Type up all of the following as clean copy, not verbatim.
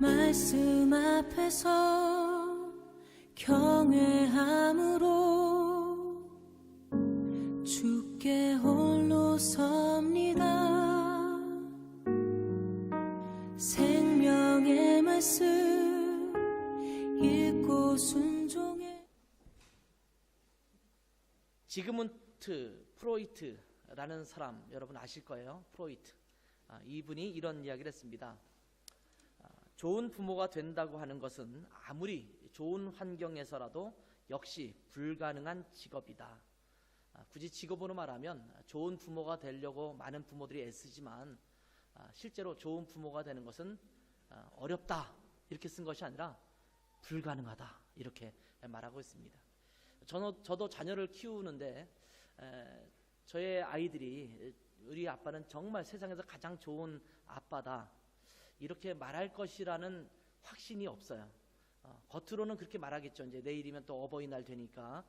말씀 앞에서 경외함으로 주께 홀로 섭니다. 생명의 말씀 읽고 순종해. 지그문트 프로이트라는 사람 여러분 아실 거예요. 프로이트. 이분이 이런 이야기를 했습니다. 좋은 부모가 된다고 하는 것은 아무리 좋은 환경에서라도 역시 불가능한 직업이다. 굳이 직업으로 말하면 좋은 부모가 되려고 많은 부모들이 애쓰지만 실제로 좋은 부모가 되는 것은 어렵다 이렇게 쓴 것이 아니라 불가능하다 이렇게 말하고 있습니다. 저도 자녀를 키우는데 저의 아이들이 우리 아빠는 정말 세상에서 가장 좋은 아빠다 이렇게 말할 것이라는 확신이 없어요. 겉으로는 그렇게 말하겠죠. 이제 내일이면 또 어버이날 되니까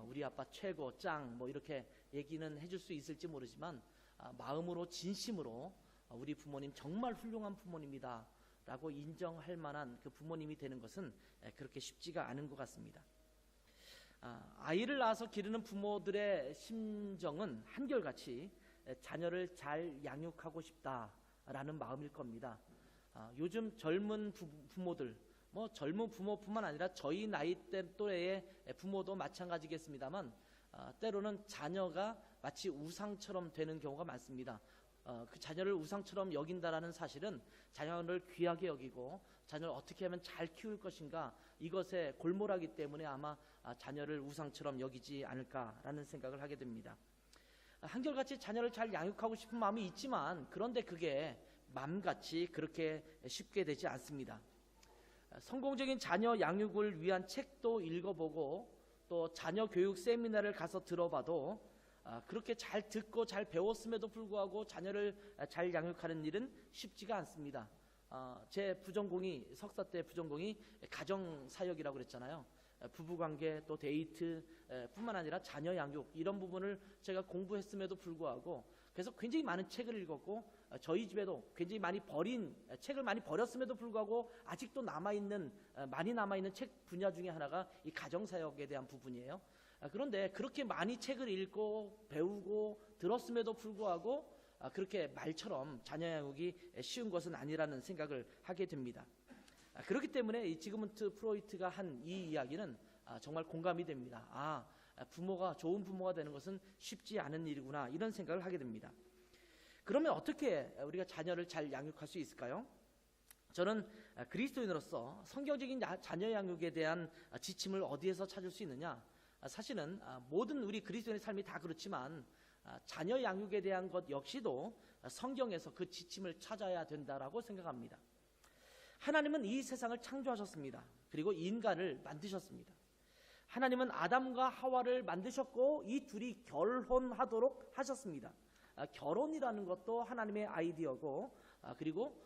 우리 아빠 최고 짱 뭐 이렇게 얘기는 해줄 수 있을지 모르지만 마음으로 진심으로 우리 부모님 정말 훌륭한 부모님이다 라고 인정할 만한 그 부모님이 되는 것은 그렇게 쉽지가 않은 것 같습니다. 아이를 낳아서 기르는 부모들의 심정은 한결같이 자녀를 잘 양육하고 싶다라는 마음일 겁니다. 요즘 젊은 부모들, 젊은 부모뿐만 아니라 저희 나이대 또래의 부모도 마찬가지겠습니다만 때로는 자녀가 마치 우상처럼 되는 경우가 많습니다. 그 자녀를 우상처럼 여긴다라는 사실은 자녀를 귀하게 여기고 자녀를 어떻게 하면 잘 키울 것인가 이것에 골몰하기 때문에 아마 자녀를 우상처럼 여기지 않을까라는 생각을 하게 됩니다. 한결같이 자녀를 잘 양육하고 싶은 마음이 있지만 그런데 그게 맘같이 그렇게 쉽게 되지 않습니다. 성공적인 자녀 양육을 위한 책도 읽어보고 또 자녀 교육 세미나를 가서 들어봐도 그렇게 잘 듣고 잘 배웠음에도 불구하고 자녀를 잘 양육하는 일은 쉽지가 않습니다. 제 부전공이 석사 때 부전공이 가정사역이라고 그랬잖아요. 부부관계 또 데이트 뿐만 아니라 자녀 양육 이런 부분을 제가 공부했음에도 불구하고 그래서 굉장히 많은 책을 읽었고 저희 집에도 굉장히 책을 많이 버렸음에도 불구하고 아직도 많이 남아있는 책 분야 중에 하나가 이 가정사역에 대한 부분이에요. 그런데 그렇게 많이 책을 읽고 배우고 들었음에도 불구하고 그렇게 말처럼 자녀 양육이 쉬운 것은 아니라는 생각을 하게 됩니다. 그렇기 때문에 이 지그문트 프로이트가 한 이 이야기는 정말 공감이 됩니다. 좋은 부모가 되는 것은 쉽지 않은 일이구나 이런 생각을 하게 됩니다. 그러면 어떻게 우리가 자녀를 잘 양육할 수 있을까요? 저는 그리스도인으로서 성경적인 자녀 양육에 대한 지침을 어디에서 찾을 수 있느냐? 사실은 모든 우리 그리스도인의 삶이 다 그렇지만 자녀 양육에 대한 것 역시도 성경에서 그 지침을 찾아야 된다라고 생각합니다. 하나님은 이 세상을 창조하셨습니다. 그리고 인간을 만드셨습니다. 하나님은 아담과 하와를 만드셨고 이 둘이 결혼하도록 하셨습니다. 결혼이라는 것도 하나님의 아이디어고 그리고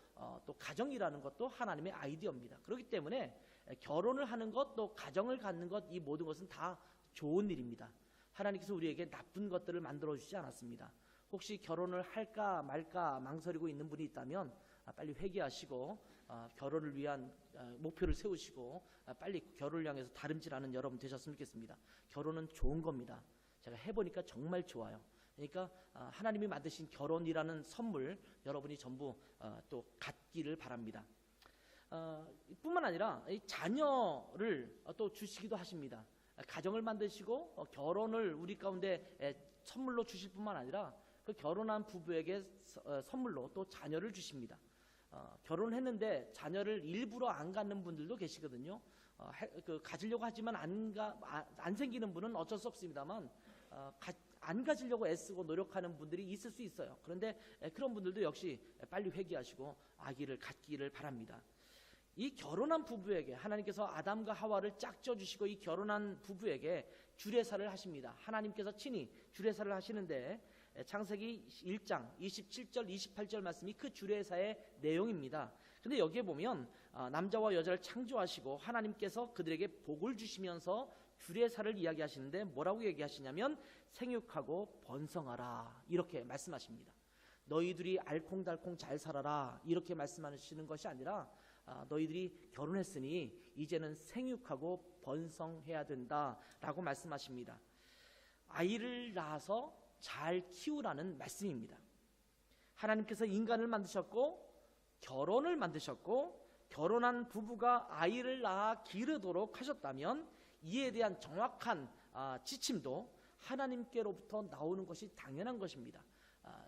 또 가정이라는 것도 하나님의 아이디어입니다. 그렇기 때문에 결혼을 하는 것 또 가정을 갖는 것 이 모든 것은 다 좋은 일입니다. 하나님께서 우리에게 나쁜 것들을 만들어 주시지 않았습니다. 혹시 결혼을 할까 말까 망설이고 있는 분이 있다면 빨리 회개하시고 결혼을 위한 목표를 세우시고 빨리 결혼을 향해서 다름질하는 여러분 되셨으면 좋겠습니다. 결혼은 좋은 겁니다. 제가 해보니까 정말 좋아요. 그러니까 하나님이 만드신 결혼이라는 선물 여러분이 전부 또 갖기를 바랍니다. 뿐만 아니라 이 자녀를 또 주시기도 하십니다. 가정을 만드시고 결혼을 우리 가운데 선물로 주실 뿐만 아니라 그 결혼한 부부에게 선물로 또 자녀를 주십니다. 결혼했는데 자녀를 일부러 안 갖는 분들도 계시거든요. 가지려고 하지만 안 생기는 분은 어쩔 수 없습니다만 안 가지려고 애쓰고 노력하는 분들이 있을 수 있어요. 그런데 그런 분들도 역시 빨리 회개하시고 아기를 갖기를 바랍니다. 이 결혼한 부부에게 하나님께서 아담과 하와를 짝져 주시고 이 결혼한 부부에게 주례사를 하십니다. 하나님께서 친히 주례사를 하시는데 창세기 1장 27절 28절 말씀이 그 주례사의 내용입니다. 근데 여기에 보면 남자와 여자를 창조하시고 하나님께서 그들에게 복을 주시면서 주례사를 이야기하시는데 뭐라고 얘기하시냐면 생육하고 번성하라 이렇게 말씀하십니다. 너희들이 알콩달콩 잘 살아라 이렇게 말씀하시는 것이 아니라 너희들이 결혼했으니 이제는 생육하고 번성해야 된다라고 말씀하십니다. 아이를 낳아서 잘 키우라는 말씀입니다. 하나님께서 인간을 만드셨고 결혼을 만드셨고 결혼한 부부가 아이를 낳아 기르도록 하셨다면 이에 대한 정확한 지침도 하나님께로부터 나오는 것이 당연한 것입니다.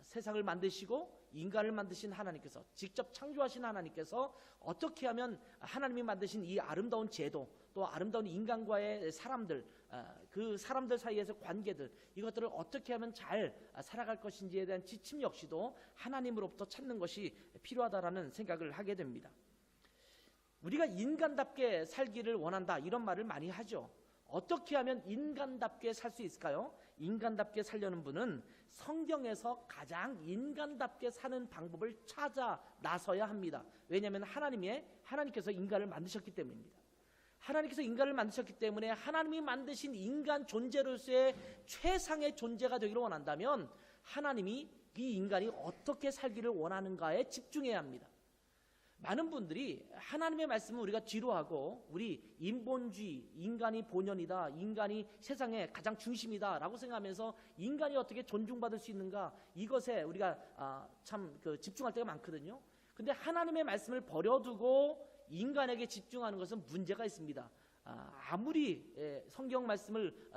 세상을 만드시고 인간을 만드신 하나님께서, 직접 창조하신 하나님께서 어떻게 하면 하나님이 만드신 이 아름다운 제도, 또 아름다운 인간과의 사람들, 그 사람들 사이에서 관계들, 이것들을 어떻게 하면 잘 살아갈 것인지에 대한 지침 역시도 하나님으로부터 찾는 것이 필요하다라는 생각을 하게 됩니다. 우리가 인간답게 살기를 원한다, 이런 말을 많이 하죠. 어떻게 하면 인간답게 살 수 있을까요? 인간답게 살려는 분은 성경에서 가장 인간답게 사는 방법을 찾아 나서야 합니다. 왜냐하면 하나님께서 인간을 만드셨기 때문입니다. 하나님께서 인간을 만드셨기 때문에 하나님이 만드신 인간 존재로서의 최상의 존재가 되기를 원한다면 하나님이 이 인간이 어떻게 살기를 원하는가에 집중해야 합니다. 많은 분들이 하나님의 말씀을 우리가 뒤로하고 우리 인본주의, 인간이 본연이다, 인간이 세상의 가장 중심이다 라고 생각하면서 인간이 어떻게 존중받을 수 있는가, 이것에 우리가 참 집중할 때가 많거든요. 근데 하나님의 말씀을 버려두고 인간에게 집중하는 것은 문제가 있습니다. 아무리 성경 말씀을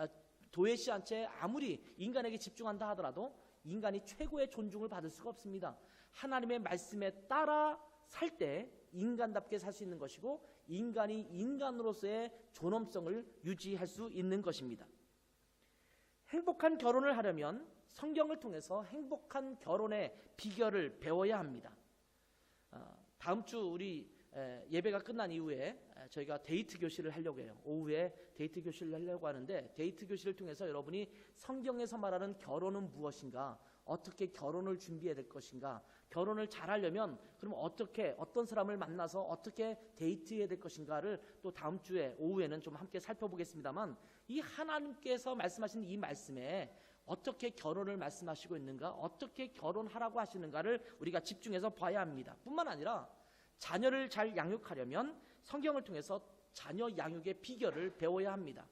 도외시 한 채 아무리 인간에게 집중한다 하더라도 인간이 최고의 존중을 받을 수가 없습니다. 하나님의 말씀에 따라 살 때 인간답게 살 수 있는 것이고 인간이 인간으로서의 존엄성을 유지할 수 있는 것입니다. 행복한 결혼을 하려면 성경을 통해서 행복한 결혼의 비결을 배워야 합니다. 다음 주 우리 예배가 끝난 이후에 저희가 데이트 교실을 하려고 해요. 오후에 데이트 교실을 하려고 하는데, 데이트 교실을 통해서 여러분이 성경에서 말하는 결혼은 무엇인가, 어떻게 결혼을 준비해야 될 것인가, 결혼을 잘하려면 그럼 어떤 사람을 만나서 어떻게 데이트해야 될 것인가를 또 다음 주에 오후에는 좀 함께 살펴보겠습니다만, 이 하나님께서 말씀하신 이 말씀에 어떻게 결혼을 말씀하시고 있는가, 어떻게 결혼하라고 하시는가를 우리가 집중해서 봐야 합니다. 뿐만 아니라 자녀를 잘 양육하려면 성경을 통해서 자녀 양육의 비결을 배워야 합니다.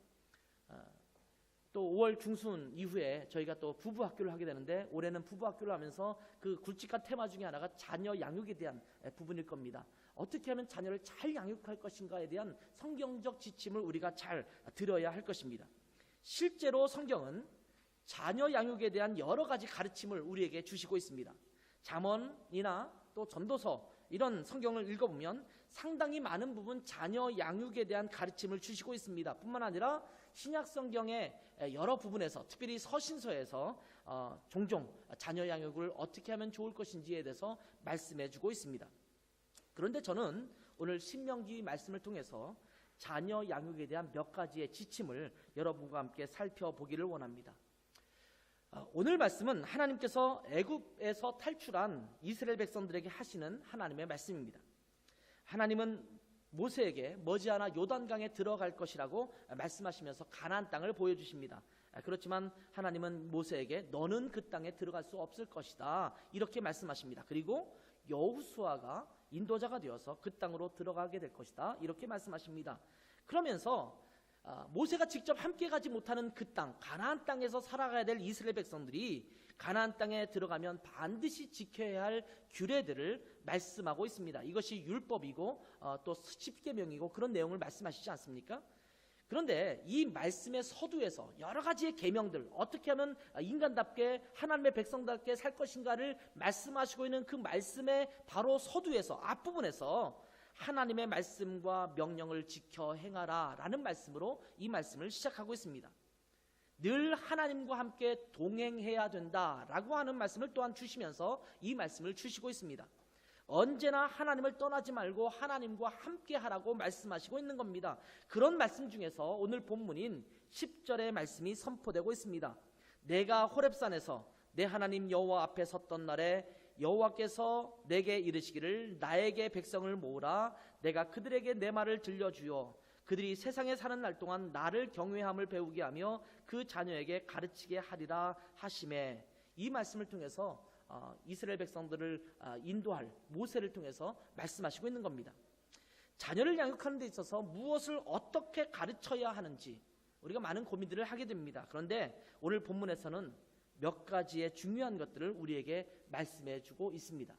또 5월 중순 이후에 저희가 또 부부 학교를 하게 되는데, 올해는 부부 학교를 하면서 그 굵직한 테마 중에 하나가 자녀 양육에 대한 부분일 겁니다. 어떻게 하면 자녀를 잘 양육할 것인가에 대한 성경적 지침을 우리가 잘 들어야 할 것입니다. 실제로 성경은 자녀 양육에 대한 여러 가지 가르침을 우리에게 주시고 있습니다. 잠언이나 또 전도서, 이런 성경을 읽어보면 상당히 많은 부분 자녀 양육에 대한 가르침을 주시고 있습니다. 뿐만 아니라 신약 성경의 여러 부분에서, 특별히 서신서에서 종종 자녀 양육을 어떻게 하면 좋을 것인지에 대해서 말씀해 주고 있습니다. 그런데 저는 오늘 신명기 말씀을 통해서 자녀 양육에 대한 몇 가지의 지침을 여러분과 함께 살펴보기를 원합니다. 오늘 말씀은 하나님께서 애굽에서 탈출한 이스라엘 백성들에게 하시는 하나님의 말씀입니다. 하나님은 모세에게 머지않아 요단강에 들어갈 것이라고 말씀하시면서 가나안 땅을 보여주십니다. 그렇지만 하나님은 모세에게 너는 그 땅에 들어갈 수 없을 것이다, 이렇게 말씀하십니다. 그리고 여호수아가 인도자가 되어서 그 땅으로 들어가게 될 것이다, 이렇게 말씀하십니다. 그러면서 모세가 직접 함께 가지 못하는 그 땅, 가나안 땅에서 살아가야 될 이스라엘 백성들이 가나안 땅에 들어가면 반드시 지켜야 할 규례들을 말씀하고 있습니다. 이것이 율법이고 또 십계명이고 그런 내용을 말씀하시지 않습니까? 그런데 이 말씀의 서두에서 여러 가지의 계명들, 어떻게 하면 인간답게 하나님의 백성답게 살 것인가를 말씀하시고 있는 그 말씀의 바로 서두에서, 앞부분에서 하나님의 말씀과 명령을 지켜 행하라 라는 말씀으로 이 말씀을 시작하고 있습니다. 늘 하나님과 함께 동행해야 된다라고 하는 말씀을 또한 주시면서 이 말씀을 주시고 있습니다. 언제나 하나님을 떠나지 말고 하나님과 함께 하라고 말씀하시고 있는 겁니다. 그런 말씀 중에서 오늘 본문인 10절의 말씀이 선포되고 있습니다. 내가 호렙산에서 내 하나님 여호와 앞에 섰던 날에 여호와께서 내게 이르시기를 나에게 백성을 모으라. 내가 그들에게 내 말을 들려주어 그들이 세상에 사는 날 동안 나를 경외함을 배우게 하며 그 자녀에게 가르치게 하리라 하시매. 이 말씀을 통해서 이스라엘 백성들을 인도할 모세를 통해서 말씀하시고 있는 겁니다. 자녀를 양육하는 데 있어서 무엇을 어떻게 가르쳐야 하는지 우리가 많은 고민들을 하게 됩니다. 그런데 오늘 본문에서는 몇 가지의 중요한 것들을 우리에게 말씀해 주고 있습니다.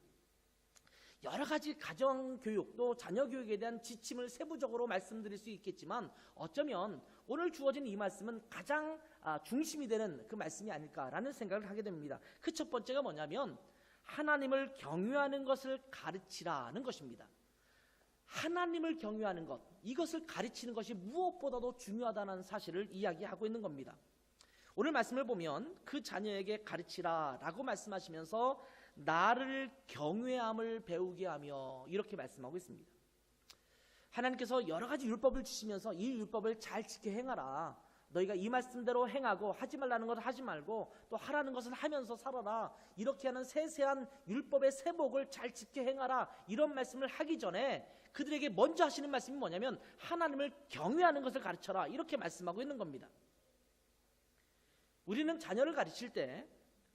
여러 가지 가정교육 또 자녀교육에 대한 지침을 세부적으로 말씀드릴 수 있겠지만 어쩌면 오늘 주어진 이 말씀은 가장 중심이 되는 그 말씀이 아닐까라는 생각을 하게 됩니다. 그 첫 번째가 뭐냐면 하나님을 경외하는 것을 가르치라는 것입니다. 하나님을 경외하는 것, 이것을 가르치는 것이 무엇보다도 중요하다는 사실을 이야기하고 있는 겁니다. 오늘 말씀을 보면 그 자녀에게 가르치라라고 말씀하시면서 나를 경외함을 배우게 하며 이렇게 말씀하고 있습니다. 하나님께서 여러 가지 율법을 주시면서 이 율법을 잘 지켜 행하라. 너희가 이 말씀대로 행하고 하지 말라는 것을 하지 말고 또 하라는 것을 하면서 살아라. 이렇게 하는 세세한 율법의 세목을 잘 지켜 행하라. 이런 말씀을 하기 전에 그들에게 먼저 하시는 말씀이 뭐냐면 하나님을 경외하는 것을 가르쳐라. 이렇게 말씀하고 있는 겁니다. 우리는 자녀를 가르칠 때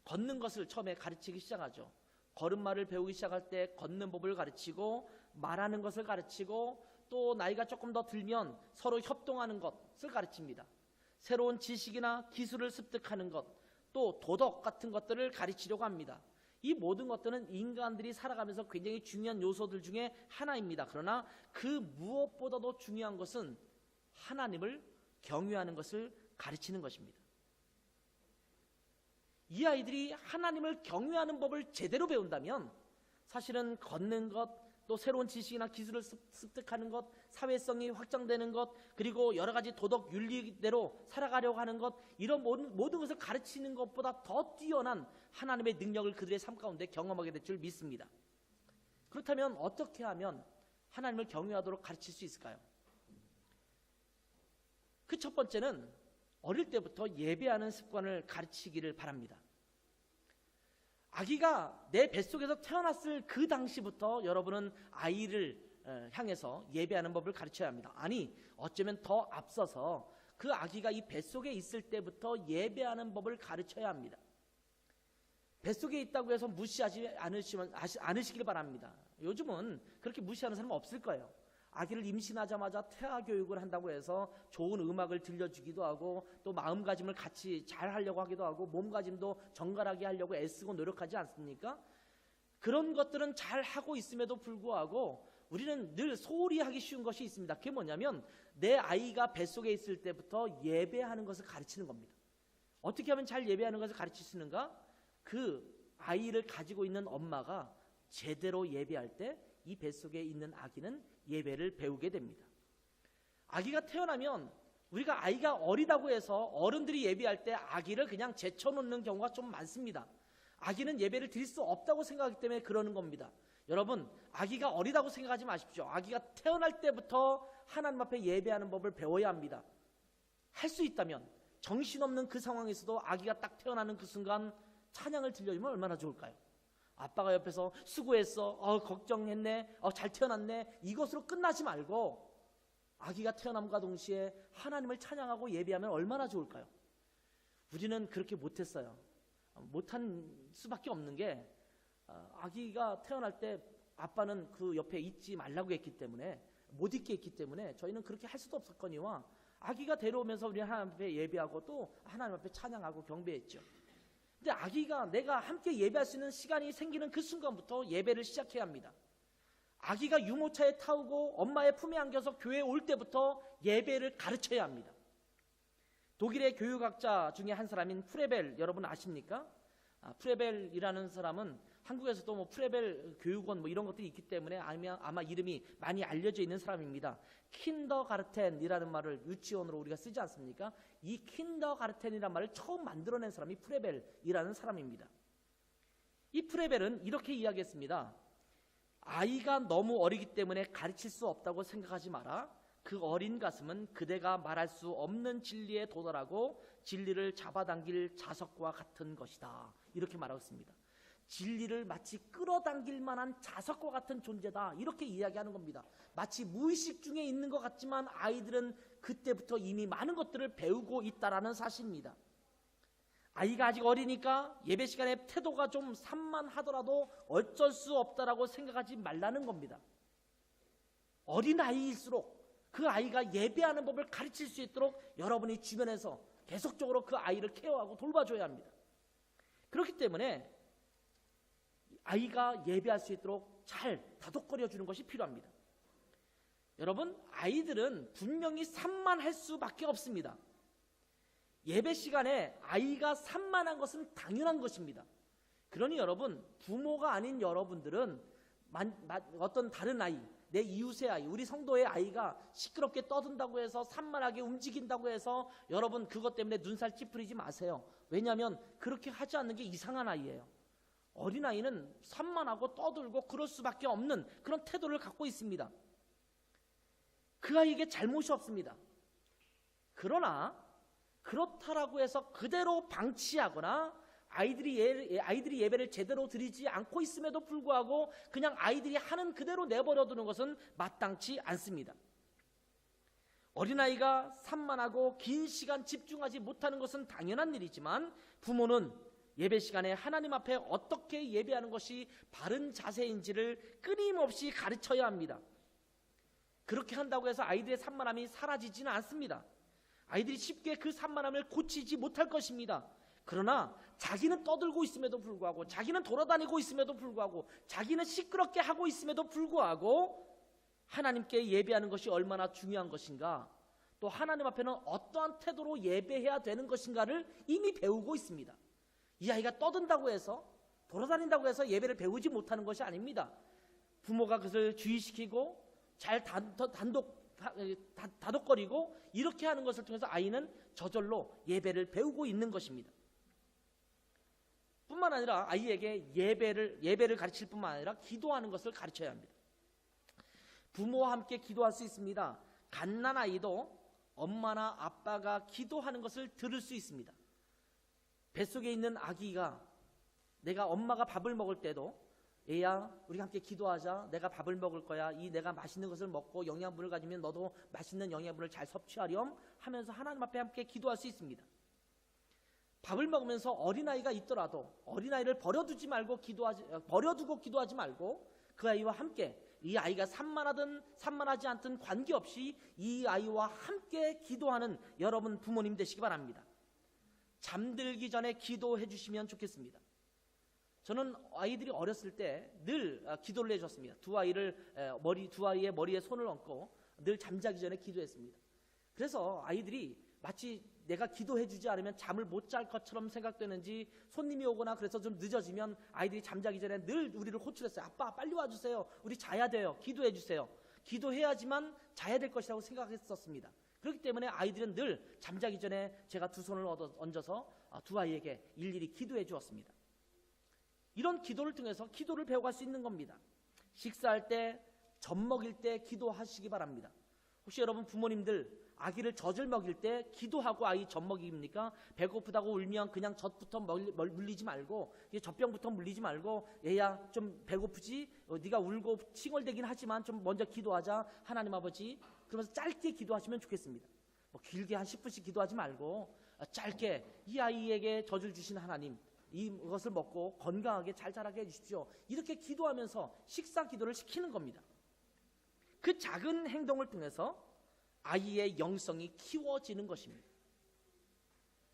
걷는 것을 처음에 가르치기 시작하죠. 걸음마를 배우기 시작할 때 걷는 법을 가르치고 말하는 것을 가르치고 또 나이가 조금 더 들면 서로 협동하는 것을 가르칩니다. 새로운 지식이나 기술을 습득하는 것, 또 도덕 같은 것들을 가르치려고 합니다. 이 모든 것들은 인간들이 살아가면서 굉장히 중요한 요소들 중에 하나입니다. 그러나 그 무엇보다도 중요한 것은 하나님을 경외하는 것을 가르치는 것입니다. 이 아이들이 하나님을 경외하는 법을 제대로 배운다면 사실은 걷는 것, 또 새로운 지식이나 기술을 습득하는 것, 사회성이 확장되는 것, 그리고 여러 가지 도덕 윤리대로 살아가려고 하는 것, 이런 모든 것을 가르치는 것보다 더 뛰어난 하나님의 능력을 그들의 삶 가운데 경험하게 될 줄 믿습니다. 그렇다면 어떻게 하면 하나님을 경외하도록 가르칠 수 있을까요? 그 첫 번째는 어릴 때부터 예배하는 습관을 가르치기를 바랍니다. 아기가 내 뱃속에서 태어났을 그 당시부터 여러분은 아이를 향해서 예배하는 법을 가르쳐야 합니다. 아니, 어쩌면 더 앞서서 그 아기가 이 뱃속에 있을 때부터 예배하는 법을 가르쳐야 합니다. 뱃속에 있다고 해서 무시하지 않으시길 바랍니다. 요즘은 그렇게 무시하는 사람은 없을 거예요. 아기를 임신하자마자 태아 교육을 한다고 해서 좋은 음악을 들려주기도 하고 또 마음가짐을 같이 잘 하려고 하기도 하고 몸가짐도 정갈하게 하려고 애쓰고 노력하지 않습니까? 그런 것들은 잘 하고 있음에도 불구하고 우리는 늘 소홀히 하기 쉬운 것이 있습니다. 그게 뭐냐면 내 아이가 뱃속에 있을 때부터 예배하는 것을 가르치는 겁니다. 어떻게 하면 잘 예배하는 것을 가르칠 수 있는가? 그 아이를 가지고 있는 엄마가 제대로 예배할 때 이 뱃속에 있는 아기는 예배를 배우게 됩니다. 아기가 태어나면 우리가 아이가 어리다고 해서 어른들이 예배할 때 아기를 그냥 제쳐놓는 경우가 좀 많습니다. 아기는 예배를 드릴 수 없다고 생각하기 때문에 그러는 겁니다. 여러분, 아기가 어리다고 생각하지 마십시오. 아기가 태어날 때부터 하나님 앞에 예배하는 법을 배워야 합니다. 할 수 있다면 정신없는 그 상황에서도 아기가 딱 태어나는 그 순간 찬양을 들려주면 얼마나 좋을까요? 아빠가 옆에서 수고했어, 걱정했네, 잘 태어났네, 이것으로 끝나지 말고 아기가 태어남과 동시에 하나님을 찬양하고 예배하면 얼마나 좋을까요? 우리는 그렇게 못했어요. 못한 수밖에 없는 게 아기가 태어날 때 아빠는 그 옆에 있지 말라고 했기 때문에, 못 있게 했기 때문에 저희는 그렇게 할 수도 없었거니와 아기가 데려오면서 우리 하나님 앞에 예배하고 또 하나님 앞에 찬양하고 경배했죠. 근데 아기가 내가 함께 예배할 수 있는 시간이 생기는 그 순간부터 예배를 시작해야 합니다. 아기가 유모차에 타오고 엄마의 품에 안겨서 교회에 올 때부터 예배를 가르쳐야 합니다. 독일의 교육학자 중에 한 사람인 프레벨, 여러분 아십니까? 프레벨이라는 사람은 한국에서도 뭐 프레벨 교육원 뭐 이런 것들이 있기 때문에 아마 이름이 많이 알려져 있는 사람입니다. 킨더가르텐이라는 말을 유치원으로 우리가 쓰지 않습니까? 이 킨더가르텐이라는 말을 처음 만들어낸 사람이 프레벨이라는 사람입니다. 이 프레벨은 이렇게 이야기했습니다. 아이가 너무 어리기 때문에 가르칠 수 없다고 생각하지 마라. 그 어린 가슴은 그대가 말할 수 없는 진리에 도달하고 진리를 잡아당길 자석과 같은 것이다. 이렇게 말하고 있습니다. 진리를 마치 끌어당길 만한 자석과 같은 존재다. 이렇게 이야기하는 겁니다. 마치 무의식 중에 있는 것 같지만 아이들은 그때부터 이미 많은 것들을 배우고 있다라는 사실입니다. 아이가 아직 어리니까 예배 시간에 태도가 좀 산만하더라도 어쩔 수 없다라고 생각하지 말라는 겁니다. 어린아이일수록 그 아이가 예배하는 법을 가르칠 수 있도록 여러분이 주변에서 계속적으로 그 아이를 케어하고 돌봐줘야 합니다. 그렇기 때문에 아이가 예배할 수 있도록 잘 다독거려 주는 것이 필요합니다. 여러분, 아이들은 분명히 산만할 수밖에 없습니다. 예배 시간에 아이가 산만한 것은 당연한 것입니다. 그러니 여러분, 부모가 아닌 여러분들은 어떤 다른 아이, 내 이웃의 아이, 우리 성도의 아이가 시끄럽게 떠든다고 해서 산만하게 움직인다고 해서 여러분 그것 때문에 눈살 찌푸리지 마세요. 왜냐하면 그렇게 하지 않는 게 이상한 아이예요. 어린아이는 산만하고 떠들고 그럴 수밖에 없는 그런 태도를 갖고 있습니다. 그 아이에게 잘못이 없습니다. 그러나 그렇다라고 해서 그대로 방치하거나 아이들이 예배를 제대로 드리지 않고 있음에도 불구하고 그냥 아이들이 하는 그대로 내버려 두는 것은 마땅치 않습니다. 어린아이가 산만하고 긴 시간 집중하지 못하는 것은 당연한 일이지만 부모는 예배 시간에 하나님 앞에 어떻게 예배하는 것이 바른 자세인지를 끊임없이 가르쳐야 합니다. 그렇게 한다고 해서 아이들의 산만함이 사라지지는 않습니다. 아이들이 쉽게 그 산만함을 고치지 못할 것입니다. 그러나 자기는 떠들고 있음에도 불구하고, 자기는 돌아다니고 있음에도 불구하고, 자기는 시끄럽게 하고 있음에도 불구하고 하나님께 예배하는 것이 얼마나 중요한 것인가, 또 하나님 앞에는 어떠한 태도로 예배해야 되는 것인가를 이미 배우고 있습니다. 이 아이가 떠든다고 해서, 돌아다닌다고 해서 예배를 배우지 못하는 것이 아닙니다. 부모가 그것을 주의시키고 잘 다독거리고 이렇게 하는 것을 통해서 아이는 저절로 예배를 배우고 있는 것입니다. 뿐만 아니라 아이에게 예배를 가르칠 뿐만 아니라 기도하는 것을 가르쳐야 합니다. 부모와 함께 기도할 수 있습니다. 갓난아이도 엄마나 아빠가 기도하는 것을 들을 수 있습니다. 뱃속에 있는 아기가 내가 엄마가 밥을 먹을 때도 얘야 우리 함께 기도하자, 내가 밥을 먹을 거야, 이 내가 맛있는 것을 먹고 영양분을 가지면 너도 맛있는 영양분을 잘 섭취하렴 하면서 하나님 앞에 함께 기도할 수 있습니다. 밥을 먹으면서 어린아이가 있더라도 어린아이를 버려두고 기도하지 말고 그 아이와 함께, 이 아이가 산만하든 산만하지 않든 관계없이 이 아이와 함께 기도하는 여러분 부모님 되시기 바랍니다. 잠들기 전에 기도해 주시면 좋겠습니다. 저는 아이들이 어렸을 때 늘 기도를 해줬습니다. 두 아이의 머리에 손을 얹고 늘 잠자기 전에 기도했습니다. 그래서 아이들이 마치 내가 기도해 주지 않으면 잠을 못 잘 것처럼 생각되는지, 손님이 오거나 그래서 좀 늦어지면 아이들이 잠자기 전에 늘 우리를 호출했어요. 아빠 빨리 와주세요. 우리 자야 돼요. 기도해 주세요. 기도해야지만 자야 될 것이라고 생각했었습니다. 그렇기 때문에 아이들은 늘 잠자기 전에 제가 두 손을 얹어서 두 아이에게 일일이 기도해 주었습니다. 이런 기도를 통해서 기도를 배워갈 수 있는 겁니다. 식사할 때, 젖 먹일 때 기도하시기 바랍니다. 혹시 여러분 부모님들 아기를 젖을 먹일 때 기도하고 아이 젖 먹입니까? 배고프다고 울면 그냥 젖부터 물리지 말고, 젖병부터 물리지 말고, 얘야 좀 배고프지? 네가 울고 칭얼대긴 하지만 좀 먼저 기도하자, 하나님 아버지. 그러면서 짧게 기도하시면 좋겠습니다. 길게 한 10분씩 기도하지 말고 짧게, 이 아이에게 젖을 주신 하나님, 이것을 먹고 건강하게 잘 자라게 해주십시오. 이렇게 기도하면서 식사 기도를 시키는 겁니다. 그 작은 행동을 통해서 아이의 영성이 키워지는 것입니다.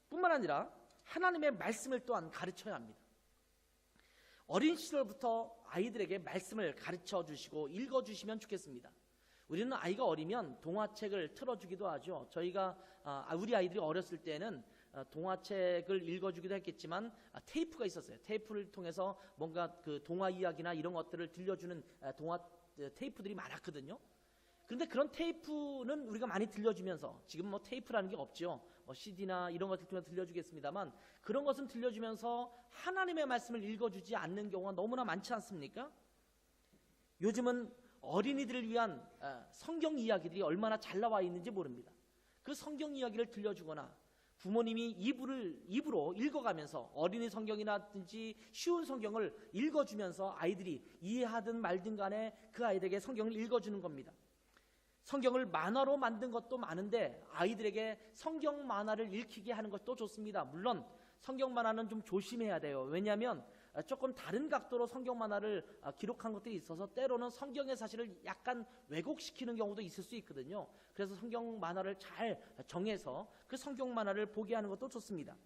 뿐만 아니라 하나님의 말씀을 또한 가르쳐야 합니다. 어린 시절부터 아이들에게 말씀을 가르쳐 주시고 읽어 주시면 좋겠습니다. 우리는 아이가 어리면 동화책을 틀어주기도 하죠. 저희가 우리 아이들이 어렸을 때는 동화책을 읽어주기도 했겠지만 테이프가 있었어요. 테이프를 통해서 뭔가 그 동화 이야기나 이런 것들을 들려주는 동화 테이프들이 많았거든요. 그런데 그런 테이프는 우리가 많이 들려주면서, 지금 테이프라는 게 없죠. CD나 이런 것들 통해서 들려주겠습니다만, 그런 것은 들려주면서 하나님의 말씀을 읽어주지 않는 경우가 너무나 많지 않습니까? 요즘은 어린이들을 위한 성경 이야기들이 얼마나 잘 나와 있는지 모릅니다. 그 성경 이야기를 들려주거나 부모님이 입으로 읽어가면서 어린이 성경이라든지 쉬운 성경을 읽어주면서 아이들이 이해하든 말든 간에 그 아이들에게 성경을 읽어주는 겁니다. 성경을 만화로 만든 것도 많은데 아이들에게 성경 만화를 읽히게 하는 것도 좋습니다. 물론 성경 만화는 좀 조심해야 돼요. 왜냐하면 조금 다른 각도로 성경 만화를 기록한 것들이 있어서 때로는 성경의 사실을 약간 왜곡시키는 경우도 있을 수 있거든요. 그래서 성경 만화를 잘 정해서 그 성경 만화를 보게 하는 것도 좋습니다.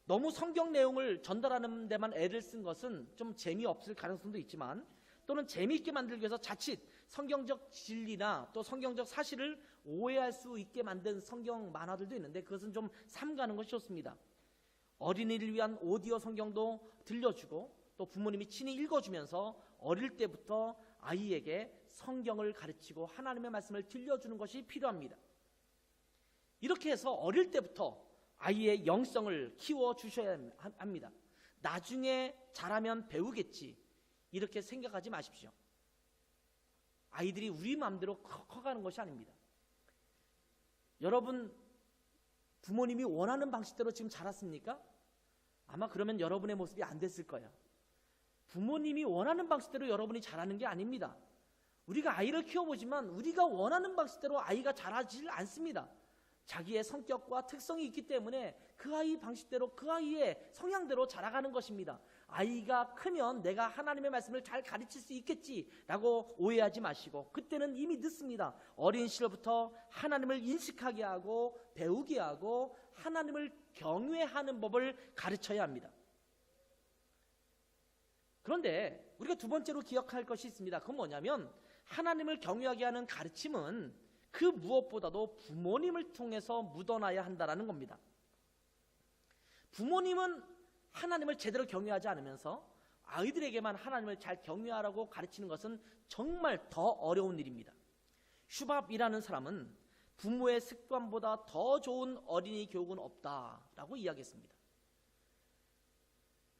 너무 성경 내용을 전달하는 데만 애를 쓴 것은 좀 재미없을 가능성도 있지만, 또는 재미있게 만들기 위해서 자칫 성경적 진리나 또 성경적 사실을 오해할 수 있게 만든 성경 만화들도 있는데, 그것은 좀 삼가는 것이 좋습니다. 어린이를 위한 오디오 성경도 들려주고 또 부모님이 친히 읽어주면서 어릴 때부터 아이에게 성경을 가르치고 하나님의 말씀을 들려주는 것이 필요합니다. 이렇게 해서 어릴 때부터 아이의 영성을 키워주셔야 합니다. 나중에 자라면 배우겠지, 이렇게 생각하지 마십시오. 아이들이 우리 마음대로 커가는 것이 아닙니다. 여러분, 부모님이 원하는 방식대로 지금 자랐습니까? 아마 그러면 여러분의 모습이 안 됐을 거예요. 부모님이 원하는 방식대로 여러분이 자라는 게 아닙니다. 우리가 아이를 키워보지만 우리가 원하는 방식대로 아이가 자라질 않습니다. 자기의 성격과 특성이 있기 때문에 그 아이 방식대로, 그 아이의 성향대로 자라가는 것입니다. 아이가 크면 내가 하나님의 말씀을 잘 가르칠 수 있겠지라고 오해하지 마시고, 그때는 이미 늦습니다. 어린 시절부터 하나님을 인식하게 하고 배우게 하고 하나님을 경외하는 법을 가르쳐야 합니다. 그런데 우리가 두 번째로 기억할 것이 있습니다. 그건 뭐냐면, 하나님을 경외하게 하는 가르침은 그 무엇보다도 부모님을 통해서 묻어나야 한다는 겁니다. 부모님은 하나님을 제대로 경외하지 않으면서 아이들에게만 하나님을 잘 경외하라고 가르치는 것은 정말 더 어려운 일입니다. 슈밥이라는 사람은 부모의 습관보다 더 좋은 어린이 교육은 없다라고 이야기했습니다.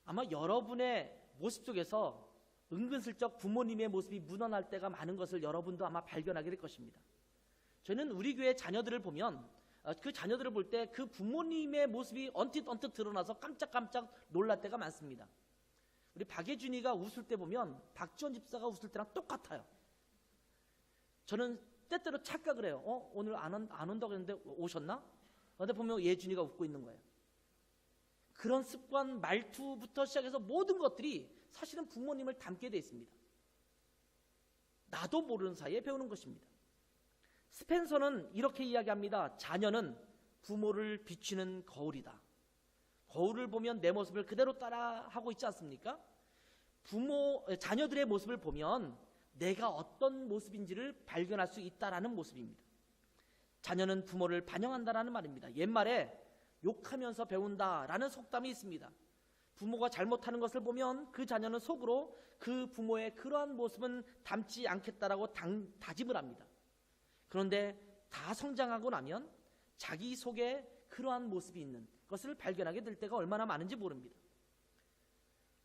아마 여러분의 모습 속에서 은근슬쩍 부모님의 모습이 묻어날 때가 많은 것을 여러분도 아마 발견하게 될 것입니다. 저는 우리 교회 자녀들을 보면, 그 자녀들을 볼 때 그 부모님의 모습이 언뜻 드러나서 깜짝깜짝 놀랄 때가 많습니다. 우리 박예준이가 웃을 때 보면 박지원 집사가 웃을 때랑 똑같아요. 저는 때때로 착각을 해요. 오늘 안 온다고 했는데 오셨나? 근데 보면 예준이가 웃고 있는 거예요. 그런 습관, 말투부터 시작해서 모든 것들이 사실은 부모님을 닮게 되어 있습니다. 나도 모르는 사이에 배우는 것입니다. 스펜서는 이렇게 이야기합니다. 자녀는 부모를 비추는 거울이다. 거울을 보면 내 모습을 그대로 따라하고 있지 않습니까? 자녀들의 모습을 보면 내가 어떤 모습인지를 발견할 수 있다라는 모습입니다. 자녀는 부모를 반영한다라는 말입니다. 옛말에 욕하면서 배운다라는 속담이 있습니다. 부모가 잘못하는 것을 보면 그 자녀는 속으로 그 부모의 그러한 모습은 닮지 않겠다라고 다짐을 합니다. 그런데 다 성장하고 나면 자기 속에 그러한 모습이 있는 것을 발견하게 될 때가 얼마나 많은지 모릅니다.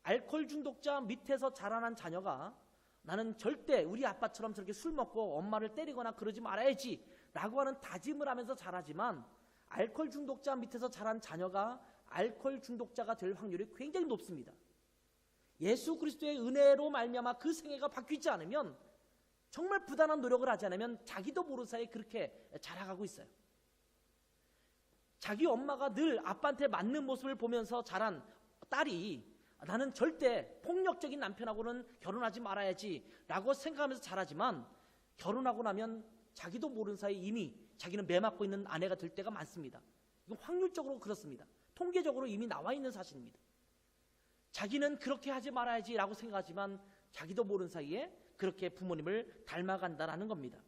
알코올 중독자 밑에서 자라난 자녀가 나는 절대 우리 아빠처럼 저렇게 술 먹고 엄마를 때리거나 그러지 말아야지 라고 하는 다짐을 하면서 자라지만, 알코올 중독자 밑에서 자란 자녀가 알코올 중독자가 될 확률이 굉장히 높습니다. 예수 그리스도의 은혜로 말미암아 그 생애가 바뀌지 않으면, 정말 부단한 노력을 하지 않으면 자기도 모르는 사이에 그렇게 자라가고 있어요. 자기 엄마가 늘 아빠한테 맞는 모습을 보면서 자란 딸이 나는 절대 폭력적인 남편하고는 결혼하지 말아야지 라고 생각하면서 자라지만, 결혼하고 나면 자기도 모르는 사이에 이미 자기는 매 맞고 있는 아내가 될 때가 많습니다. 이건 확률적으로 그렇습니다. 통계적으로 이미 나와 있는 사실입니다. 자기는 그렇게 하지 말아야지 라고 생각하지만 자기도 모르는 사이에 그렇게 부모님을 닮아간다라는 겁니다.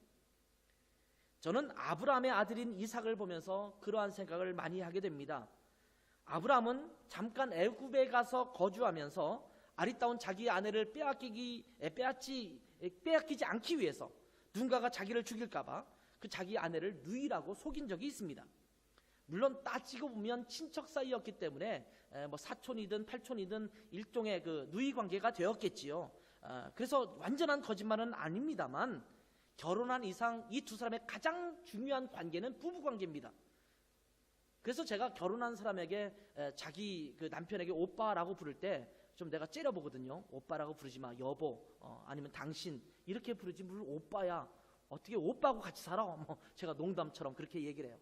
저는 아브라함의 아들인 이삭을 보면서 그러한 생각을 많이 하게 됩니다. 아브라함은 잠깐 애굽에 가서 거주하면서 아리따운 자기의 아내를 빼앗기지 않기 위해서 누군가가 자기를 죽일까봐 그 자기 아내를 누이라고 속인 적이 있습니다. 물론 따지고 보면 친척 사이였기 때문에 뭐 사촌이든 팔촌이든 일종의 그 누이 관계가 되었겠지요. 그래서 완전한 거짓말은 아닙니다만, 결혼한 이상 이 두 사람의 가장 중요한 관계는 부부 관계입니다. 그래서 제가 결혼한 사람에게 자기 그 남편에게 오빠라고 부를 때 좀 내가 째려보거든요. 오빠라고 부르지 마, 여보, 아니면 당신 이렇게 부르지, 물론 오빠야, 어떻게 오빠하고 같이 살아? 제가 농담처럼 그렇게 얘기를 해요.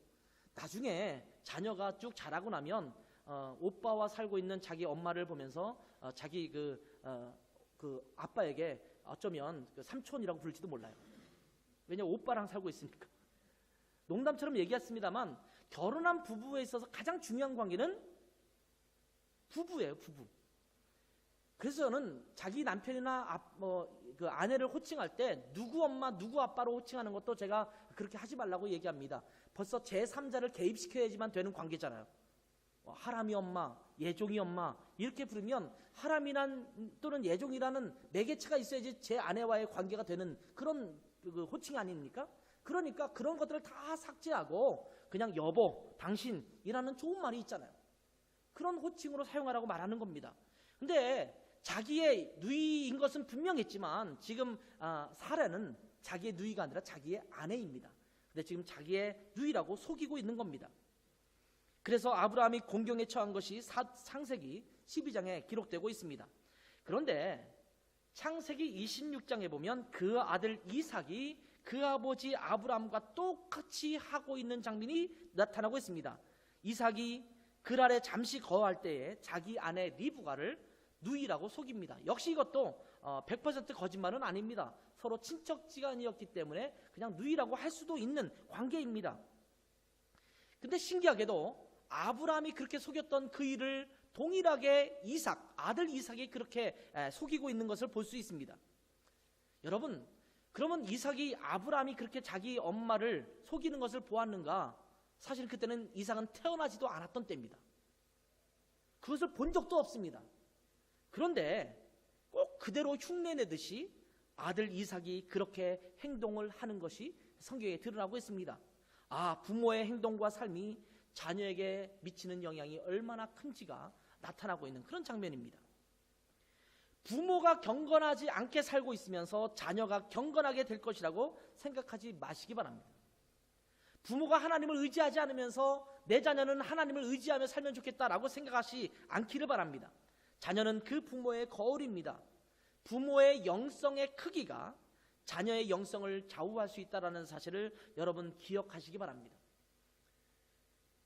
나중에 자녀가 쭉 자라고 나면 오빠와 살고 있는 자기 엄마를 보면서 자기 그 아빠에게 어쩌면 그 삼촌이라고 부를지도 몰라요. 왜냐 오빠랑 살고 있으니까. 농담처럼 얘기했습니다만 결혼한 부부에 있어서 가장 중요한 관계는 부부예요, 부부. 그래서 저는 자기 남편이나 그 아내를 호칭할 때 누구 엄마, 누구 아빠로 호칭하는 것도 제가 그렇게 하지 말라고 얘기합니다. 벌써 제3자를 개입시켜야지만 되는 관계잖아요. 하람이 엄마, 예종이 엄마 이렇게 부르면 하람이란 또는 예종이라는 매개체가 있어야지 제 아내와의 관계가 되는 그런 그 호칭 아닙니까? 그러니까 그런 것들을 다 삭제하고 그냥 여보, 당신이라는 좋은 말이 있잖아요. 그런 호칭으로 사용하라고 말하는 겁니다. 근데 자기의 누이인 것은 분명했지만 지금 사례는 자기의 누이가 아니라 자기의 아내입니다. 근데 지금 자기의 누이라고 속이고 있는 겁니다. 그래서 아브라함이 공경에 처한 것이 창세기 12장에 기록되고 있습니다. 그런데 창세기 26장에 보면 그 아들 이삭이 그 아버지 아브라함과 똑같이 하고 있는 장면이 나타나고 있습니다. 이삭이 그랄에 잠시 거할 때에 자기 아내 리브가를 누이라고 속입니다. 역시 이것도 100% 거짓말은 아닙니다. 서로 친척지간이었기 때문에 그냥 누이라고 할 수도 있는 관계입니다. 근데 신기하게도 아브라함이 그렇게 속였던 그 일을 동일하게 아들 이삭이 그렇게 속이고 있는 것을 볼 수 있습니다. 여러분, 그러면 이삭이 아브라함이 그렇게 자기 엄마를 속이는 것을 보았는가? 사실 그때는 이삭은 태어나지도 않았던 때입니다. 그것을 본 적도 없습니다. 그런데 꼭 그대로 흉내내듯이 아들 이삭이 그렇게 행동을 하는 것이 성경에 드러나고 있습니다. 부모의 행동과 삶이 자녀에게 미치는 영향이 얼마나 큰지가 나타나고 있는 그런 장면입니다. 부모가 경건하지 않게 살고 있으면서 자녀가 경건하게 될 것이라고 생각하지 마시기 바랍니다. 부모가 하나님을 의지하지 않으면서 내 자녀는 하나님을 의지하며 살면 좋겠다라고 생각하지 않기를 바랍니다. 자녀는 그 부모의 거울입니다. 부모의 영성의 크기가 자녀의 영성을 좌우할 수 있다는 사실을 여러분 기억하시기 바랍니다.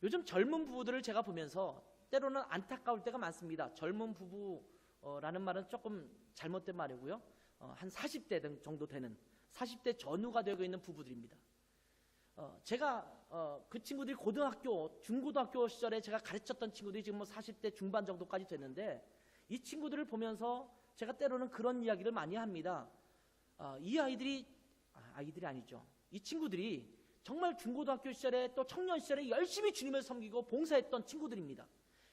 요즘 젊은 부부들을 제가 보면서 때로는 안타까울 때가 많습니다. 젊은 부부라는 말은 조금 잘못된 말이고요. 한 40대 정도 되는 40대 전후가 되고 있는 부부들입니다. 제가 그 친구들이 고등학교, 중고등학교 시절에 제가 가르쳤던 친구들이 지금 40대 중반 정도까지 됐는데 이 친구들을 보면서 제가 때로는 그런 이야기를 많이 합니다. 이 아이들이 아니죠. 이 친구들이 정말 중고등학교 시절에 또 청년 시절에 열심히 주님을 섬기고 봉사했던 친구들입니다.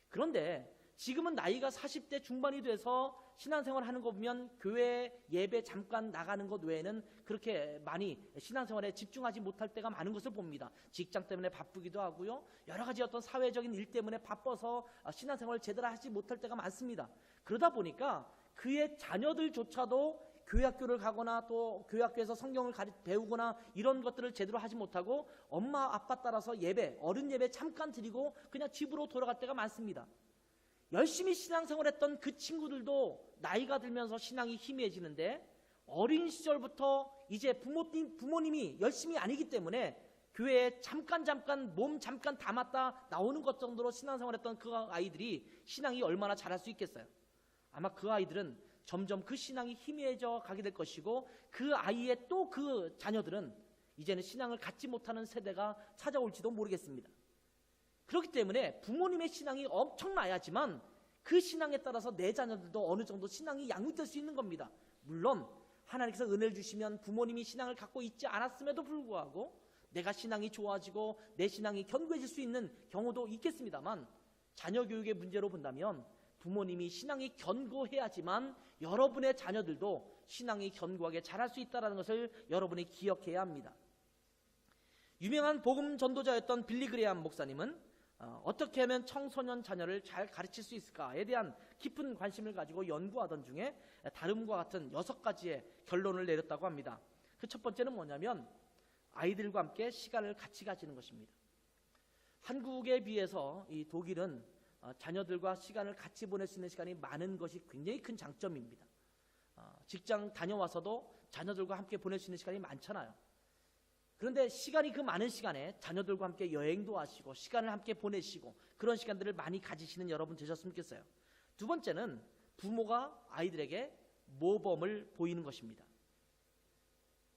그런데 지금은 나이가 40대 중반이 돼서 신앙생활 하는 거 보면 교회 예배 잠깐 나가는 것 외에는 그렇게 많이 신앙생활에 집중하지 못할 때가 많은 것을 봅니다. 직장 때문에 바쁘기도 하고요. 여러 가지 어떤 사회적인 일 때문에 바빠서 신앙생활을 제대로 하지 못할 때가 많습니다. 그러다 보니까 그의 자녀들조차도 교회학교를 가거나 또 교회학교에서 성경을 배우거나 이런 것들을 제대로 하지 못하고 엄마 아빠 따라서 어른 예배 잠깐 드리고 그냥 집으로 돌아갈 때가 많습니다. 열심히 신앙생활했던 그 친구들도 나이가 들면서 신앙이 희미해지는데 어린 시절부터 이제 부모님이 열심히 아니기 때문에 교회에 잠깐 몸 잠깐 담았다 나오는 것 정도로 신앙생활했던 그 아이들이 신앙이 얼마나 잘할 수 있겠어요? 아마 그 아이들은 점점 그 신앙이 희미해져 가게 될 것이고 그 아이의 또 그 자녀들은 이제는 신앙을 갖지 못하는 세대가 찾아올지도 모르겠습니다. 그렇기 때문에 부모님의 신앙이 엄청나야지만 그 신앙에 따라서 내 자녀들도 어느 정도 신앙이 양육될 수 있는 겁니다. 물론 하나님께서 은혜를 주시면 부모님이 신앙을 갖고 있지 않았음에도 불구하고 내가 신앙이 좋아지고 내 신앙이 견고해질 수 있는 경우도 있겠습니다만 자녀 교육의 문제로 본다면 부모님이 신앙이 견고해야지만 여러분의 자녀들도 신앙이 견고하게 자랄 수 있다는 것을 여러분이 기억해야 합니다. 유명한 복음 전도자였던 빌리 그레이엄 목사님은 어떻게 하면 청소년 자녀를 잘 가르칠 수 있을까에 대한 깊은 관심을 가지고 연구하던 중에 다름과 같은 6가지의 결론을 내렸다고 합니다. 그 첫 번째는 뭐냐면 아이들과 함께 시간을 같이 가지는 것입니다. 한국에 비해서 이 독일은 자녀들과 시간을 같이 보낼 수 있는 시간이 많은 것이 굉장히 큰 장점입니다. 직장 다녀와서도 자녀들과 함께 보낼 수 있는 시간이 많잖아요. 그런데 시간이 그 많은 시간에 자녀들과 함께 여행도 하시고 시간을 함께 보내시고 그런 시간들을 많이 가지시는 여러분 되셨으면 좋겠어요. 두 번째는 부모가 아이들에게 모범을 보이는 것입니다.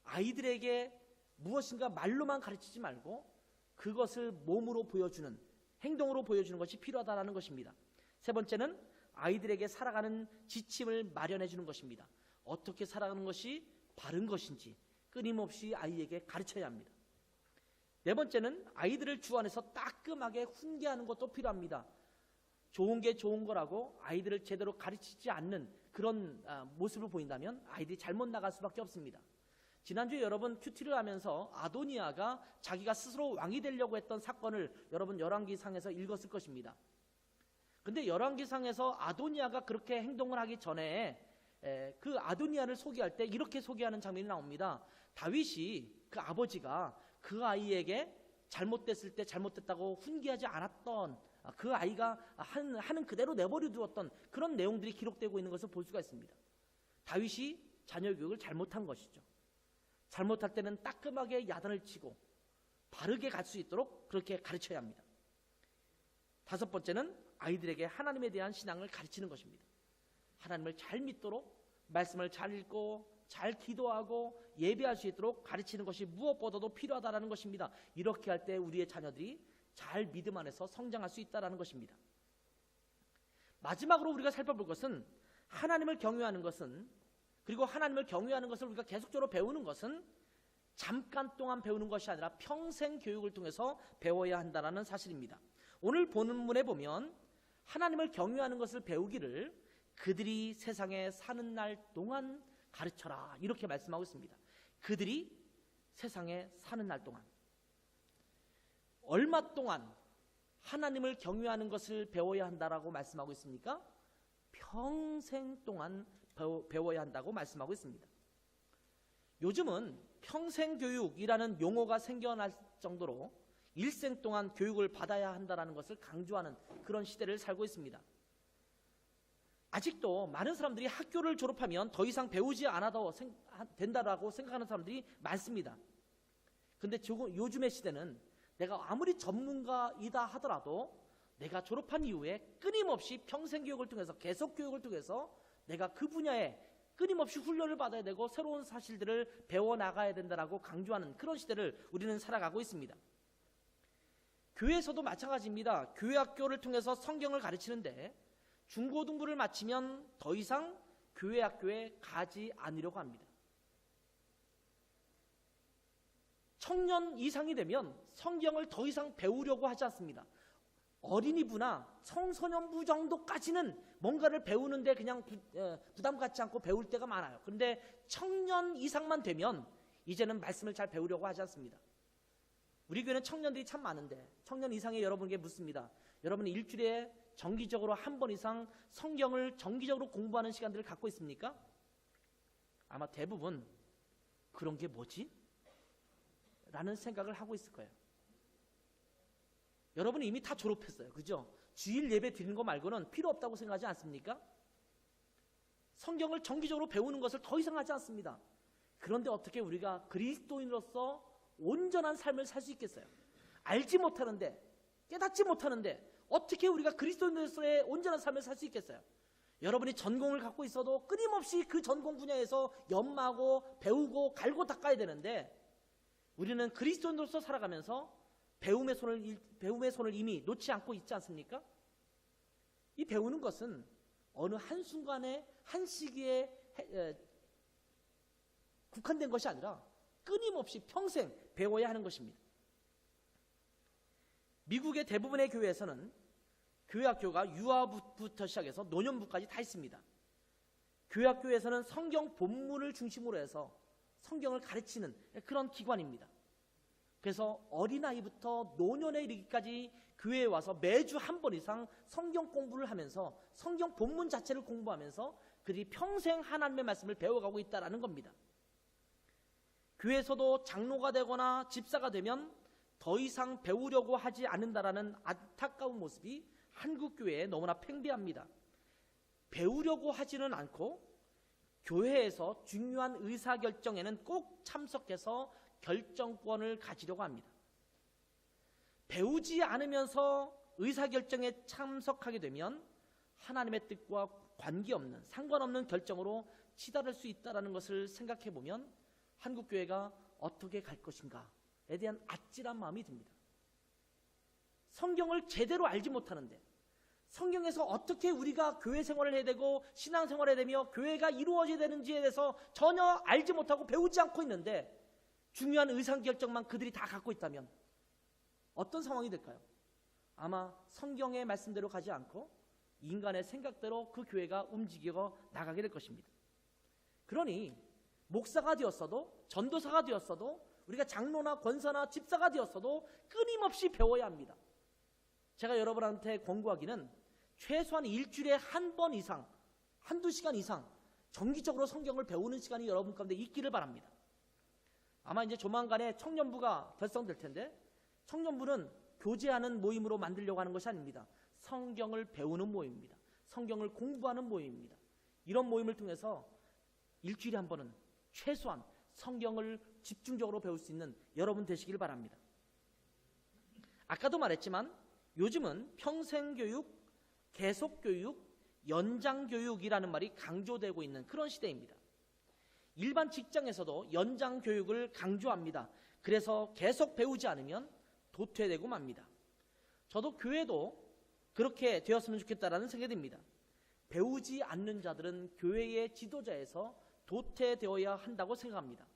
아이들에게 무엇인가 말로만 가르치지 말고 그것을 몸으로 보여주는, 행동으로 보여주는 것이 필요하다는 것입니다. 세 번째는 아이들에게 살아가는 지침을 마련해 주는 것입니다. 어떻게 살아가는 것이 바른 것인지 끊임없이 아이에게 가르쳐야 합니다. 네 번째는 아이들을 주 안에서 따끔하게 훈계하는 것도 필요합니다. 좋은 게 좋은 거라고 아이들을 제대로 가르치지 않는 그런 모습을 보인다면 아이들이 잘못 나갈 수밖에 없습니다. 지난주에 여러분 큐티를 하면서 아도니아가 자기가 스스로 왕이 되려고 했던 사건을 여러분 열왕기상에서 읽었을 것입니다. 근데 열왕기상에서 아도니아가 그렇게 행동을 하기 전에 그 아도니아를 소개할 때 이렇게 소개하는 장면이 나옵니다. 다윗이 그 아버지가 그 아이에게 잘못됐을 때 잘못됐다고 훈계하지 않았던, 그 아이가 하는 그대로 내버려 두었던 그런 내용들이 기록되고 있는 것을 볼 수가 있습니다. 다윗이 자녀 교육을 잘못한 것이죠. 잘못할 때는 따끔하게 야단을 치고 바르게 갈 수 있도록 그렇게 가르쳐야 합니다. 다섯 번째는 아이들에게 하나님에 대한 신앙을 가르치는 것입니다. 하나님을 잘 믿도록 말씀을 잘 읽고 잘 기도하고 예배할 수 있도록 가르치는 것이 무엇보다도 필요하다는 것입니다. 이렇게 할 때 우리의 자녀들이 잘 믿음 안에서 성장할 수 있다는 것입니다. 마지막으로 우리가 살펴볼 것은 하나님을 경외하는 것은, 그리고 하나님을 경외하는 것을 우리가 계속적으로 배우는 것은 잠깐 동안 배우는 것이 아니라 평생 교육을 통해서 배워야 한다는 사실입니다. 오늘 본문에 보면 하나님을 경외하는 것을 배우기를 그들이 세상에 사는 날 동안 가르쳐라 이렇게 말씀하고 있습니다. 그들이 세상에 사는 날 동안, 얼마 동안 하나님을 경외하는 것을 배워야 한다라고 말씀하고 있습니까? 평생 동안 배워야 한다고 말씀하고 있습니다. 요즘은 평생교육이라는 용어가 생겨날 정도로 일생 동안 교육을 받아야 한다는 것을 강조하는 그런 시대를 살고 있습니다. 아직도 많은 사람들이 학교를 졸업하면 더 이상 배우지 않아도 된다라고 생각하는 사람들이 많습니다. 그런데 요즘의 시대는 내가 아무리 전문가이다 하더라도 내가 졸업한 이후에 끊임없이 평생교육을 통해서, 계속 교육을 통해서 내가 그 분야에 끊임없이 훈련을 받아야 되고 새로운 사실들을 배워나가야 된다라고 강조하는 그런 시대를 우리는 살아가고 있습니다. 교회에서도 마찬가지입니다. 교회학교를 통해서 성경을 가르치는데 중고등부를 마치면 더 이상 교회학교에 가지 않으려고 합니다. 청년 이상이 되면 성경을 더 이상 배우려고 하지 않습니다. 어린이부나 청소년부 정도까지는 뭔가를 배우는데 그냥 부담 갖지 않고 배울 때가 많아요. 그런데 청년 이상만 되면 이제는 말씀을 잘 배우려고 하지 않습니다. 우리 교회는 청년들이 참 많은데 청년 이상의 여러분에게 묻습니다. 여러분은 일주일에 정기적으로 한 번 이상 성경을 정기적으로 공부하는 시간들을 갖고 있습니까? 아마 대부분 그런 게 뭐지? 라는 생각을 하고 있을 거예요. 여러분은 이미 다 졸업했어요. 그죠? 주일 예배 드리는 거 말고는 필요 없다고 생각하지 않습니까? 성경을 정기적으로 배우는 것을 더 이상 하지 않습니다. 그런데 어떻게 우리가 그리스도인으로서 온전한 삶을 살 수 있겠어요? 알지 못하는데, 깨닫지 못하는데 어떻게 우리가 그리스도인으로서의 온전한 삶을 살 수 있겠어요? 여러분이 전공을 갖고 있어도 끊임없이 그 전공 분야에서 연마하고 배우고 갈고 닦아야 되는데 우리는 그리스도인으로서 살아가면서 배움의 손을 이미 놓지 않고 있지 않습니까? 이 배우는 것은 어느 한순간에 한 시기에 국한된 것이 아니라 끊임없이 평생 배워야 하는 것입니다. 미국의 대부분의 교회에서는 교회학교가 유아부부터 시작해서 노년부까지 다 있습니다. 교회학교에서는 성경 본문을 중심으로 해서 성경을 가르치는 그런 기관입니다. 그래서 어린아이부터 노년에 이르기까지 교회에 와서 매주 한 번 이상 성경 공부를 하면서 성경 본문 자체를 공부하면서 그들이 평생 하나님의 말씀을 배워가고 있다는 겁니다. 교회에서도 장로가 되거나 집사가 되면 더 이상 배우려고 하지 않는다라는 안타까운 모습이 한국 교회에 너무나 팽배합니다. 배우려고 하지는 않고 교회에서 중요한 의사결정에는 꼭 참석해서 결정권을 가지려고 합니다. 배우지 않으면서 의사결정에 참석하게 되면 하나님의 뜻과 관계없는, 상관없는 결정으로 치달을 수 있다는 것을 생각해 보면 한국교회가 어떻게 갈 것인가에 대한 아찔한 마음이 듭니다. 성경을 제대로 알지 못하는데, 성경에서 어떻게 우리가 교회 생활을 해야 되고 신앙생활을 해야 되며 교회가 이루어져야 되는지에 대해서 전혀 알지 못하고 배우지 않고 있는데 중요한 의사결정만 그들이 다 갖고 있다면 어떤 상황이 될까요? 아마 성경의 말씀대로 가지 않고 인간의 생각대로 그 교회가 움직이고 나가게 될 것입니다. 그러니 목사가 되었어도, 전도사가 되었어도, 우리가 장로나 권사나 집사가 되었어도 끊임없이 배워야 합니다. 제가 여러분한테 권고하기는 최소한 일주일에 한 번 이상, 한두 시간 이상 정기적으로 성경을 배우는 시간이 여러분 가운데 있기를 바랍니다. 아마 이제 조만간에 청년부가 결성될 텐데, 청년부는 교제하는 모임으로 만들려고 하는 것이 아닙니다. 성경을 배우는 모임입니다. 성경을 공부하는 모임입니다. 이런 모임을 통해서 일주일에 한 번은 최소한 성경을 집중적으로 배울 수 있는 여러분 되시길 바랍니다. 아까도 말했지만 요즘은 평생교육, 계속교육, 연장교육이라는 말이 강조되고 있는 그런 시대입니다. 일반 직장에서도 연장교육을 강조합니다. 그래서 계속 배우지 않으면 도태되고 맙니다. 저도 교회도 그렇게 되었으면 좋겠다라는 생각이 듭니다. 배우지 않는 자들은 교회의 지도자에서 도태되어야 한다고 생각합니다.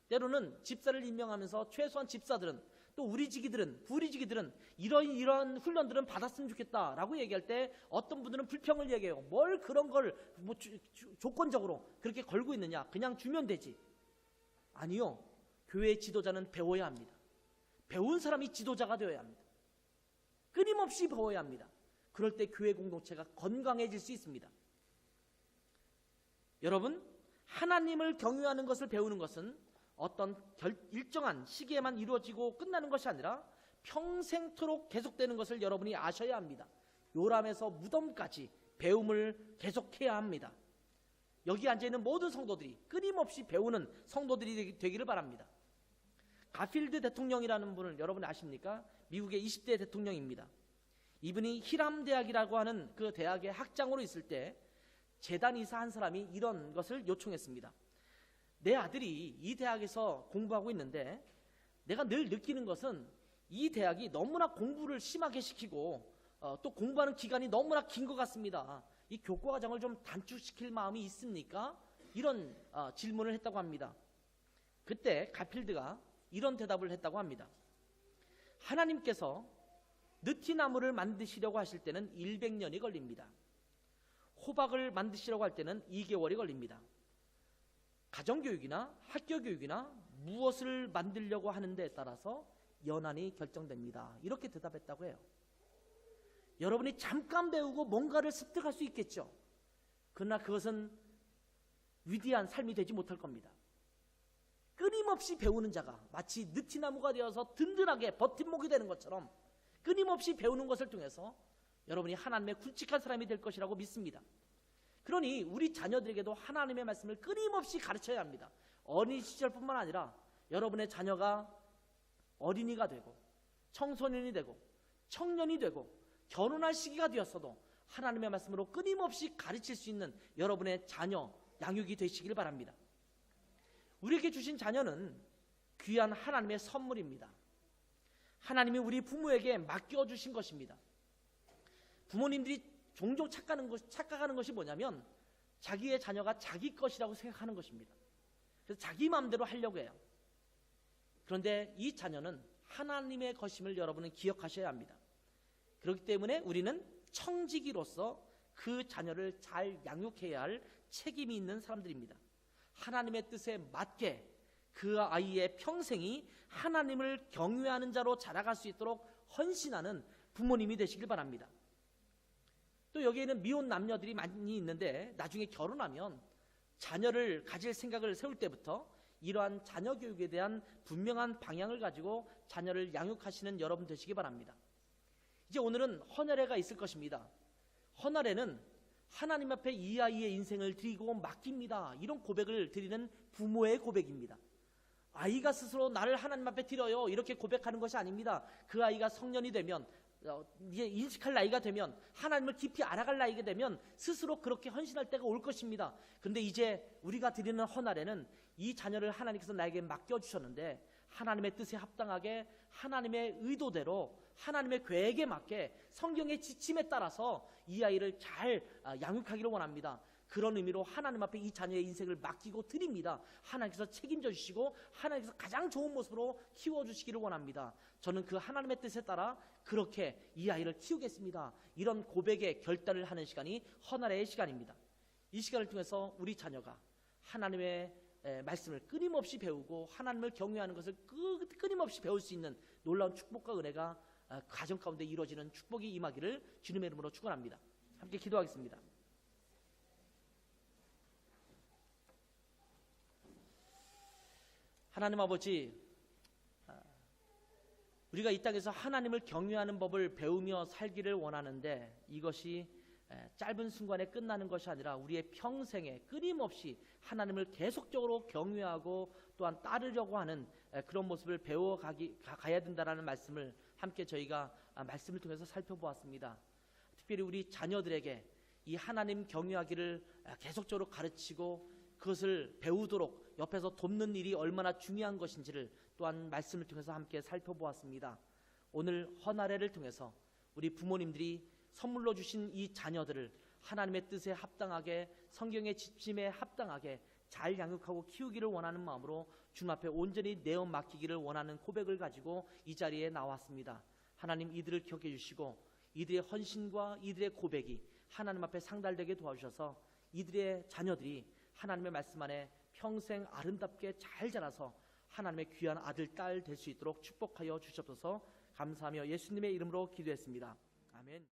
때로는 집사를 임명하면서 최소한 집사들은, 또 우리 지기들은, 부리지기들은 이런 훈련들은 받았으면 좋겠다라고 얘기할 때 어떤 분들은 불평을 얘기해요. 뭘 그런 걸 뭐 조건적으로 그렇게 걸고 있느냐, 그냥 주면 되지. 아니요, 교회의 지도자는 배워야 합니다. 배운 사람이 지도자가 되어야 합니다. 끊임없이 배워야 합니다. 그럴 때 교회 공동체가 건강해질 수 있습니다. 여러분, 하나님을 경외하는 것을 배우는 것은 어떤 일정한 시기에만 이루어지고 끝나는 것이 아니라 평생토록 계속되는 것을 여러분이 아셔야 합니다. 요람에서 무덤까지 배움을 계속해야 합니다. 여기 앉아있는 모든 성도들이 끊임없이 배우는 성도들이 되기를 바랍니다. 가필드 대통령이라는 분을 여러분 아십니까? 미국의 20대 대통령입니다. 이분이 히람 대학이라고 하는 그 대학의 학장으로 있을 때 재단 이사 한 사람이 이런 것을 요청했습니다. 내 아들이 이 대학에서 공부하고 있는데 내가 늘 느끼는 것은 이 대학이 너무나 공부를 심하게 시키고 또 공부하는 기간이 너무나 긴 것 같습니다. 이 교과 과정을 좀 단축시킬 마음이 있습니까? 이런 질문을 했다고 합니다. 그때 가필드가 이런 대답을 했다고 합니다. 하나님께서 느티나무를 만드시려고 하실 때는 100년이 걸립니다. 호박을 만드시려고 할 때는 2개월이 걸립니다. 가정교육이나 학교교육이나 무엇을 만들려고 하는 데에 따라서 연한이 결정됩니다. 이렇게 대답했다고 해요. 여러분이 잠깐 배우고 뭔가를 습득할 수 있겠죠. 그러나 그것은 위대한 삶이 되지 못할 겁니다. 끊임없이 배우는 자가 마치 느티나무가 되어서 든든하게 버팀목이 되는 것처럼 끊임없이 배우는 것을 통해서 여러분이 하나님의 굵직한 사람이 될 것이라고 믿습니다. 그러니 우리 자녀들에게도 하나님의 말씀을 끊임없이 가르쳐야 합니다. 어린 시절뿐만 아니라 여러분의 자녀가 어린이가 되고 청소년이 되고 청년이 되고 결혼할 시기가 되었어도 하나님의 말씀으로 끊임없이 가르칠 수 있는 여러분의 자녀 양육이 되시길 바랍니다. 우리에게 주신 자녀는 귀한 하나님의 선물입니다. 하나님이 우리 부모에게 맡겨주신 것입니다. 부모님들이 종종 착각하는 것이 뭐냐면 자기의 자녀가 자기 것이라고 생각하는 것입니다. 그래서 자기 마음대로 하려고 해요. 그런데 이 자녀는 하나님의 것임을 여러분은 기억하셔야 합니다. 그렇기 때문에 우리는 청지기로서 그 자녀를 잘 양육해야 할 책임이 있는 사람들입니다. 하나님의 뜻에 맞게 그 아이의 평생이 하나님을 경외하는 자로 자라갈 수 있도록 헌신하는 부모님이 되시길 바랍니다. 또 여기에는 미혼 남녀들이 많이 있는데 나중에 결혼하면 자녀를 가질 생각을 세울 때부터 이러한 자녀 교육에 대한 분명한 방향을 가지고 자녀를 양육하시는 여러분 되시기 바랍니다. 이제 오늘은 헌혈회가 있을 것입니다. 헌혈회는 하나님 앞에 이 아이의 인생을 드리고 맡깁니다. 이런 고백을 드리는 부모의 고백입니다. 아이가 스스로 나를 하나님 앞에 드려요 이렇게 고백하는 것이 아닙니다. 그 아이가 성년이 되면 이제 인식할 나이가 되면 하나님을 깊이 알아갈 나이가 되면 스스로 그렇게 헌신할 때가 올 것입니다. 그런데 이제 우리가 드리는 헌날에는 이 자녀를 하나님께서 나에게 맡겨주셨는데 하나님의 뜻에 합당하게 하나님의 의도대로 하나님의 계획에 맞게 성경의 지침에 따라서 이 아이를 잘 양육하기를 원합니다. 그런 의미로 하나님 앞에 이 자녀의 인생을 맡기고 드립니다. 하나님께서 책임져 주시고 하나님께서 가장 좋은 모습으로 키워주시기를 원합니다. 저는 그 하나님의 뜻에 따라 그렇게 이 아이를 키우겠습니다. 이런 고백의 결단을 하는 시간이 헌날의 시간입니다. 이 시간을 통해서 우리 자녀가 하나님의 말씀을 끊임없이 배우고 하나님을 경외하는 것을 끊임없이 배울 수 있는 놀라운 축복과 은혜가 가정 가운데 이루어지는 축복이 임하기를 주님의 이름으로 축원합니다. 함께 기도하겠습니다. 하나님 아버지, 우리가 이 땅에서 하나님을 경외하는 법을 배우며 살기를 원하는데 이것이 짧은 순간에 끝나는 것이 아니라 우리의 평생에 끊임없이 하나님을 계속적으로 경외하고 또한 따르려고 하는 그런 모습을 배워가야 된다라는 말씀을 함께 저희가 말씀을 통해서 살펴보았습니다. 특별히 우리 자녀들에게 이 하나님 경외하기를 계속적으로 가르치고 그것을 배우도록 옆에서 돕는 일이 얼마나 중요한 것인지를 또한 말씀을 통해서 함께 살펴보았습니다. 오늘 헌화례를 통해서 우리 부모님들이 선물로 주신 이 자녀들을 하나님의 뜻에 합당하게 성경의 지침에 합당하게 잘 양육하고 키우기를 원하는 마음으로 주님 앞에 온전히 내어 맡기기를 원하는 고백을 가지고 이 자리에 나왔습니다. 하나님 이들을 기억해 주시고 이들의 헌신과 이들의 고백이 하나님 앞에 상달되게 도와주셔서 이들의 자녀들이 하나님의 말씀 안에 평생 아름답게 잘 자라서 하나님의 귀한 아들, 딸 될 수 있도록 축복하여 주시옵소서. 감사하며 예수님의 이름으로 기도했습니다. 아멘.